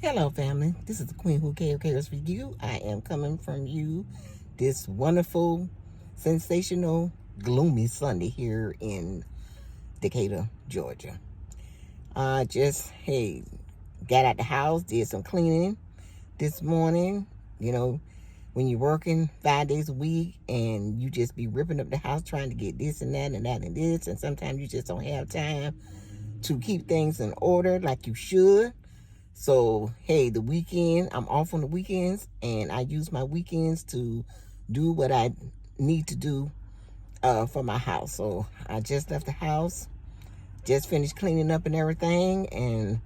Hello, family. This is the Queen Who cares for you. I am coming from you this wonderful, sensational, gloomy Sunday here in Decatur, Georgia. I just got out the house, did some cleaning this morning. You know, when you're working 5 days a week and you just be ripping up the house trying to get this and that and that and this, and sometimes you just don't have time to keep things in order like you should. So, hey, the weekend, I'm off on the weekends, and I use my weekends to do what I need to do for my house. So, I just left the house, just finished cleaning up and everything, and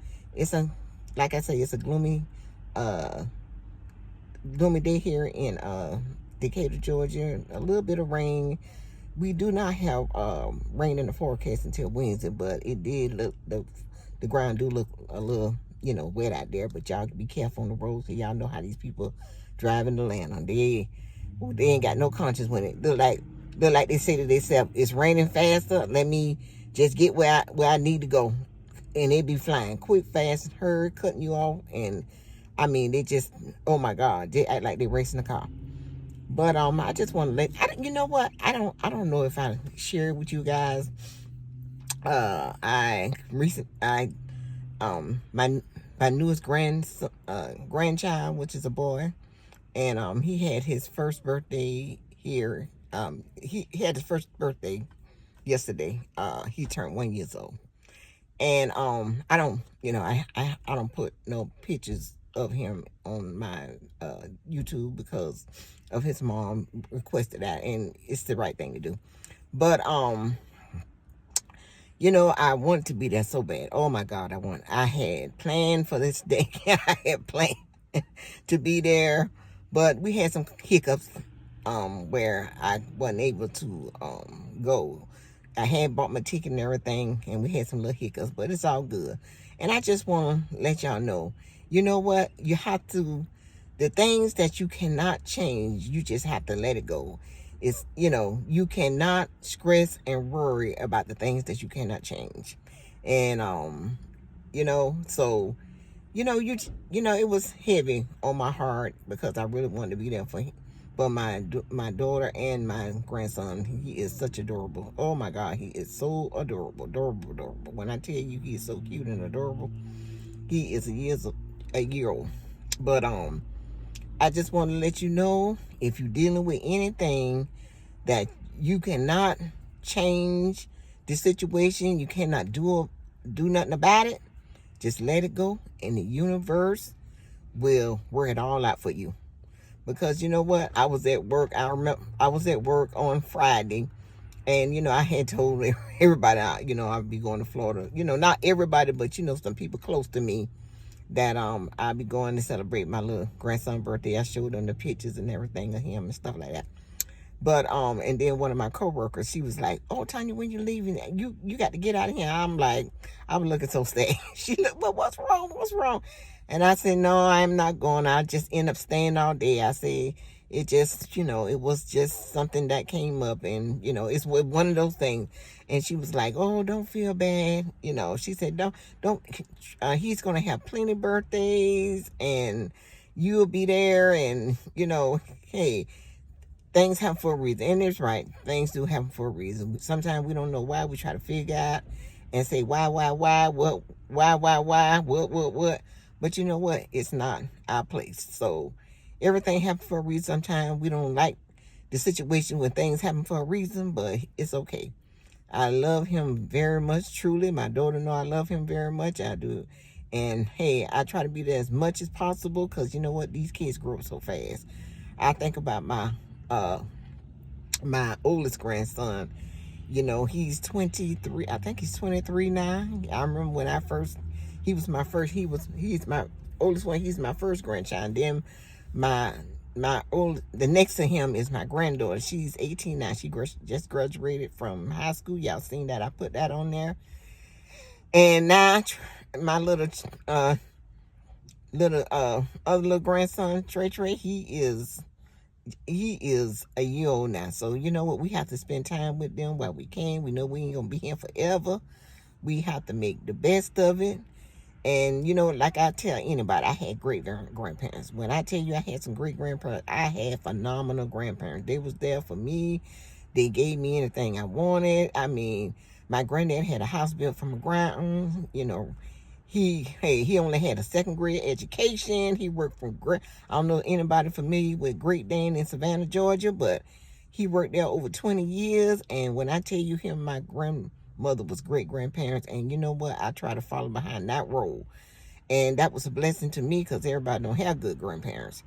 like I say, it's a uh, gloomy day here in Decatur, Georgia. A little bit of rain. We do not have rain in the forecast until Wednesday, but it did look the ground do look a little wet out there. But y'all be careful on the roads, so y'all know how these people drive in Atlanta. They ain't got no conscience when it look like they say to themselves, it's raining faster. Let me just get where I need to go, and they be flying quick, fast, hurry, cutting you off, and I mean they just, oh my God, they act like they racing a car. But I just want to you know what? I don't know if I share with you guys. My newest grandchild, which is a boy, and he had his first birthday here. He had his first birthday yesterday. He turned 1 year old, and I don't, I don't put no pictures of him on my YouTube because of his mom requested that, and it's the right thing to do. But I wanted to be there so bad. Oh my God, I had planned for this day. I had planned to be there, but we had some hiccups where I wasn't able to go. I had bought my ticket and everything, and we had some little hiccups, but it's all good. And I just want to let y'all know, you know what? You have to, the things that you cannot change, you just have to let it go. It's, you cannot stress and worry about the things that you cannot change. And, so, it was heavy on my heart because I really wanted to be there for my daughter and my grandson. He is such adorable. Oh my God, he is so adorable. When I tell you he is so cute and adorable, he is a year old. But I just want to let you know, if you're dealing with anything that you cannot change the situation, you cannot do nothing about it, just let it go, and the universe will work it all out for you. Because you know what? I was at work. I remember I was at work on Friday, and I had told everybody, I'd be going to Florida. Not everybody, but some people close to me that I'll be going to celebrate my little grandson's birthday. I showed them the pictures and everything of him and stuff like that. But and then one of my coworkers, she was like, "Oh, Tanya, when you leaving? You got to get out of here." I'm like, I'm looking so sad. She looked, "Well, what's wrong? What's wrong?" And I said, "No, I'm not going. I just end up staying all day." I said, "It just, it was just something that came up, and it's one of those things." And she was like, "Oh, don't feel bad." She said, Don't." He's gonna have plenty birthdays, and you'll be there, and hey, things happen for a reason. And it's right. Things do happen for a reason. Sometimes we don't know why. We try to figure out and say, why, what, why, what. But you know what? It's not our place. So everything happens for a reason. Sometimes we don't like the situation when things happen for a reason, but it's okay. I love him very much, truly. My daughter know I love him very much. I do. And hey, I try to be there as much as possible because you know what? These kids grow up so fast. I think about uh my oldest grandson. He's 23. I think he's 23 now. I remember when he's my oldest one. He's my first grandchild. Then the next to him is my granddaughter. She's 18 now. She just graduated from high school. Y'all seen that? I put that on there. And now my other little grandson, Trey, he is a year old now. So you know what? We have to spend time with them while we can. We know we ain't gonna be here forever. We have to make the best of it. And, you know, like I tell anybody, I had great grandparents. When I tell you I had some great grandparents, I had phenomenal grandparents. They was there for me. They gave me anything I wanted. I mean, my granddad had a house built from the ground. You know, he only had a second grade education. He worked for, I don't know anybody familiar with Great Dane in Savannah, Georgia, but he worked there over 20 years. And when I tell you him, my grandmother was great grandparents. And you know what? I try to follow behind that role. And that was a blessing to me because everybody don't have good grandparents.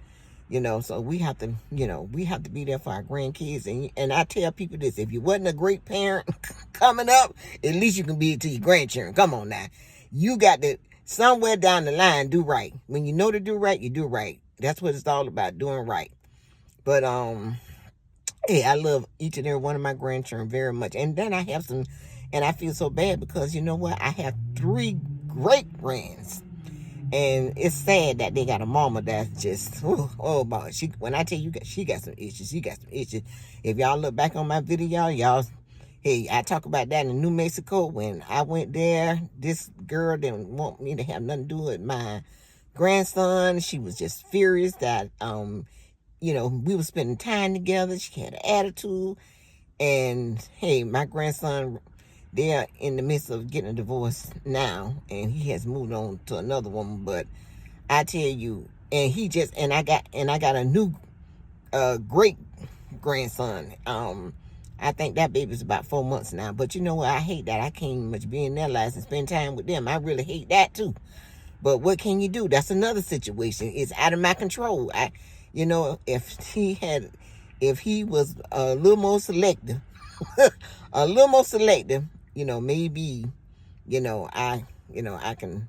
You know, so we have to, you know, we have to be there for our grandkids. And I tell people this, if you wasn't a great parent coming up, at least you can be it to your grandchildren. Come on now. You got to, somewhere down the line, do right. When you know to do right, you do right. That's what it's all about, doing right. But, hey, I love each and every one of my grandchildren very much. And then I have some, and I feel so bad because, you know what? I have 3 great grands. And it's sad that they got a mama that's just, oh boy. When I tell you, she got some issues. She got some issues. If y'all look back on my video, y'all, hey, I talk about that in New Mexico. When I went there, this girl didn't want me to have nothing to do with my grandson. She was just furious that, you know, we were spending time together. She had an attitude. And, hey, my grandson, they're in the midst of getting a divorce now, and he has moved on to another woman. But I tell you, and he just, and I got a new great grandson. I think that baby's about 4 months now. But you know what? I hate that. I can't much be in their lives and spend time with them. I really hate that too. But what can you do? That's another situation. It's out of my control. You know, if he was a little more selective, you know, maybe, you know, I can,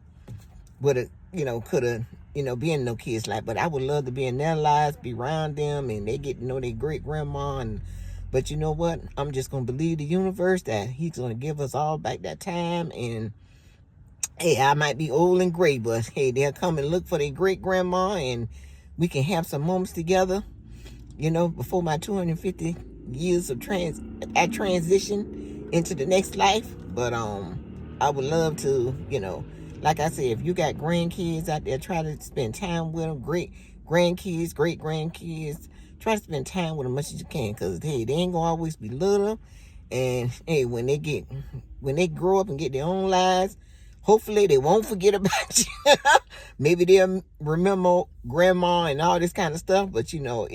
could have, you know, be in no kids' life. But I would love to be in their lives, be around them, and they get to know their great grandma. But you know what? I'm just gonna believe the universe that he's gonna give us all back that time. And hey, I might be old and gray, but hey, they'll come and look for their great grandma, and we can have some moments together. You know, before my 250 years of transition into the next life. But I would love to, you know, like I said, if you got grandkids out there, try to spend time with them. Great grandkids, great grandkids, try to spend time with them as much as you can, because hey, they ain't gonna always be little. And hey, when they grow up and get their own lives, hopefully they won't forget about you. Maybe they'll remember grandma and all this kind of stuff. But you know,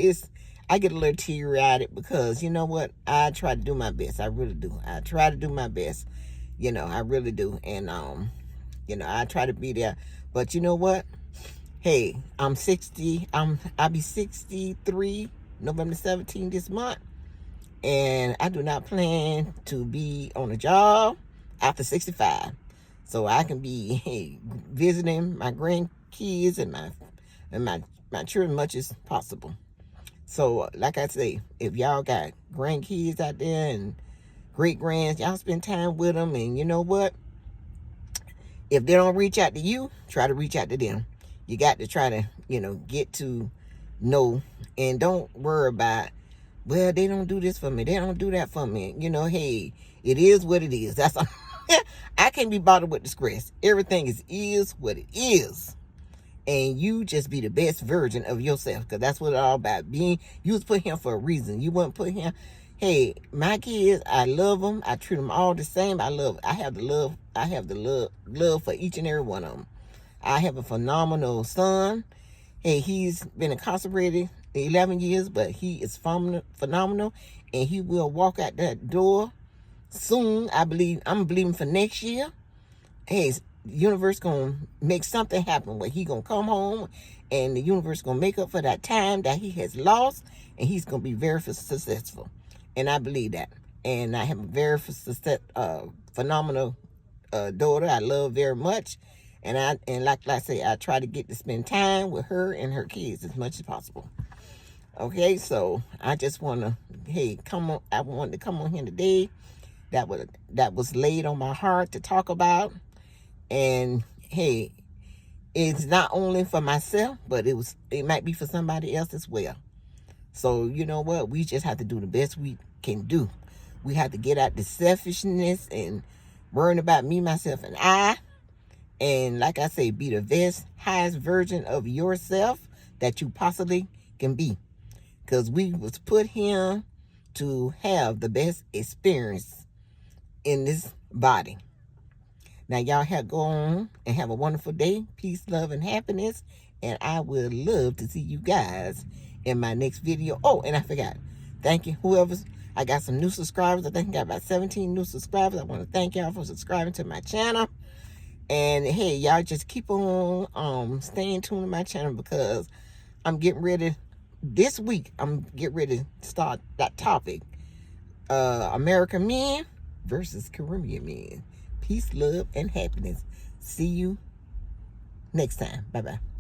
I get a little teary-eyed because, you know what? I try to do my best. I really do. I try to do my best. You know, I really do. And, you know, I try to be there. But you know what? Hey, I'm 60. I'll be 63 November 17th this month. And I do not plan to be on a job after 65. So I can be, hey, visiting my grandkids and my children much as possible. So, like I say, if y'all got grandkids out there and great-grands, y'all spend time with them. And you know what? If they don't reach out to you, try to reach out to them. You got to try to, you know, get to know. And don't worry about, well, they don't do this for me. They don't do that for me. You know, hey, it is what it is. That's all. I can't be bothered with disgrace. Everything is what it is. And you just be the best version of yourself, because that's what it's all about. You was put here for a reason. You weren't put here. Hey, my kids, I love them. I treat them all the same. I have the love for each and every one of them. I have a phenomenal son. Hey, he's been incarcerated 11 years, but he is phenomenal, and he will walk out that door soon. I'm believing for next year. Hey, the universe gonna make something happen where he gonna come home, and the universe gonna make up for that time that he has lost, and he's gonna be very successful. And I believe that. And I have a very phenomenal daughter I love very much. And like I say, I try to get to spend time with her and her kids as much as possible. Okay, so I just wanna, hey, I wanted to come on here today. That was laid on my heart to talk about. And hey, it's not only for myself, but it might be for somebody else as well. So you know what? We just have to do the best we can do. We have to get out the selfishness and worrying about me, myself, and I. And like I say, be the best, highest version of yourself that you possibly can be. Because we was put here to have the best experience in this body. Now, y'all have go on and have a wonderful day. Peace, love, and happiness. And I would love to see you guys in my next video. Oh, and I forgot. Thank you, whoever's. I got some new subscribers. I think I got about 17 new subscribers. I want to thank y'all for subscribing to my channel. And hey, y'all just keep on staying tuned to my channel, because I'm getting ready. This week, I'm getting ready to start that topic. American men versus Caribbean men. Peace, love, and happiness. See you next time. Bye-bye.